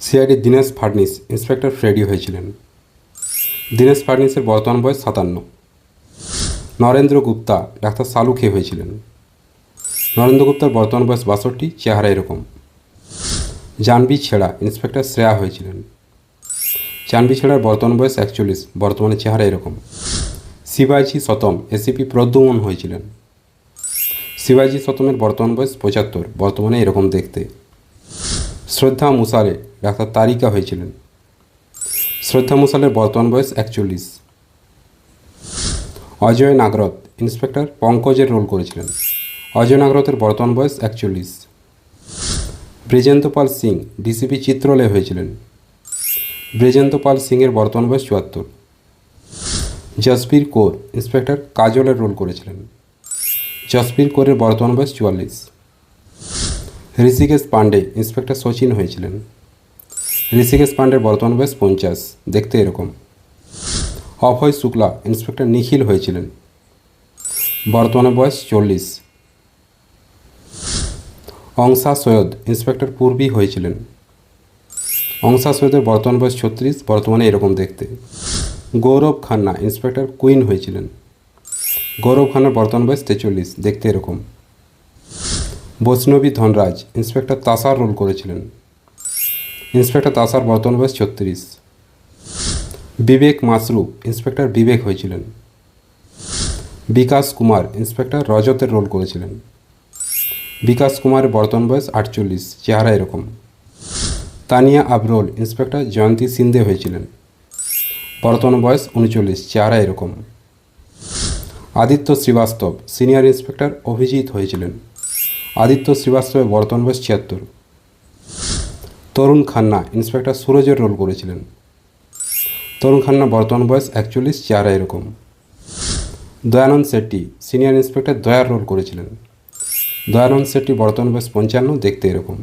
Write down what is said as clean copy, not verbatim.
CID Dinesh Phadnis inspector Freddie হয়েছিলেন। দীনেশ ফাড়নিসের বর্তমান বয়স 57। নরেন্দ্র গুপ্তা ডাক্তার সালু খেয়ে হয়েছিলেন। নরেন্দ্র গুপ্তার বর্তমান বয়স 62, চেহারা এরকম। জাহ্নবী ছেড়া ইন্সপেক্টর শ্রেয়া হয়েছিলেন। জাহ্নবী ছেড়ার বর্তমান বয়স 41, বর্তমানে চেহারা এরকম। শিবাজি সতম এসিপি প্রদ্যুম্ন হয়েছিলেন। শিবাজি সতমের বর্তমান বয়স 75, বর্তমানে এরকম দেখতে। শ্রদ্ধা মুসালে ডাক্তার তারিকা হয়েছিলেন। শ্রদ্ধা মুসালের বর্তমান বয়স 41। অজয় নাগরত ইন্সপেক্টর পঙ্কজের রোল করেছিলেন। অজয় নাগরতের বর্তমান বয়স 41। ব্রিজেন্দ্র পাল সিং ডিসিপি চিত্রলে হয়েছিলেন। ব্রিজেন্দ্র পাল সিংয়ের বর্তমান বয়স 74। জসবীর কৌর ইন্সপেক্টর কাজলের রোল করেছিলেন। জসবীর কৌরের বর্তমান বয়স 44। ঋষিকেশ পাণ্ডে ইন্সপেক্টর শচীন হয়েছিলেন। ঋষিকেশ পাণ্ডের বর্তমান বয়স 50, দেখতে এরকম। অভয় শুক্লা ইন্সপেক্টর নিখিল হয়েছিলেন। বর্তমানে বয়স 40। অংশা সৈয়দ ইন্সপেক্টর পূর্বী হয়েছিলেন। অংশা সৈয়দের বর্তমান বয়স 36, বর্তমানে এরকম দেখতে। গৌরব খান্না ইন্সপেক্টর কুইন হয়েছিলেন। গৌরব খান্নার বর্তমান বয়স 43, দেখতে এরকম। বৈষ্ণবী ধনরাজ ইন্সপেক্টর তাসার রোল করেছিলেন। ইন্সপেক্টর তাসার বর্তমান বয়স 36। বিবেক মাসরু ইন্সপেক্টর বিবেক হয়েছিলেন। বিকাশ কুমার ইন্সপেক্টর রজতের রোল করেছিলেন। বিকাশ কুমারের বর্তমান বয়স 48, চেহারা এরকম। তানিয়া আবরোল ইন্সপেক্টর জয়ন্তী সিন্ধে হয়েছিলেন। বর্তমান বয়স 39, চেহারা এরকম। আদিত্য শ্রীবাস্তব সিনিয়র ইন্সপেক্টর অভিজিৎ হয়েছিলেন। আদিত্য শ্রীবাস্তবের বর্তমান বয়স 76। তরুণ খান্না ইন্সপেক্টর সুরজের রোল করেছিলেন। তরুণ খান্না বর্তমান বয়স 41, চেহারা এরকম। দয়ানন্দ শেট্টি সিনিয়র ইন্সপেক্টর দয়ার রোল করেছিলেন। দয়ানন্দ শেট্টি বর্তমান বয়স 55, দেখতে এরকম।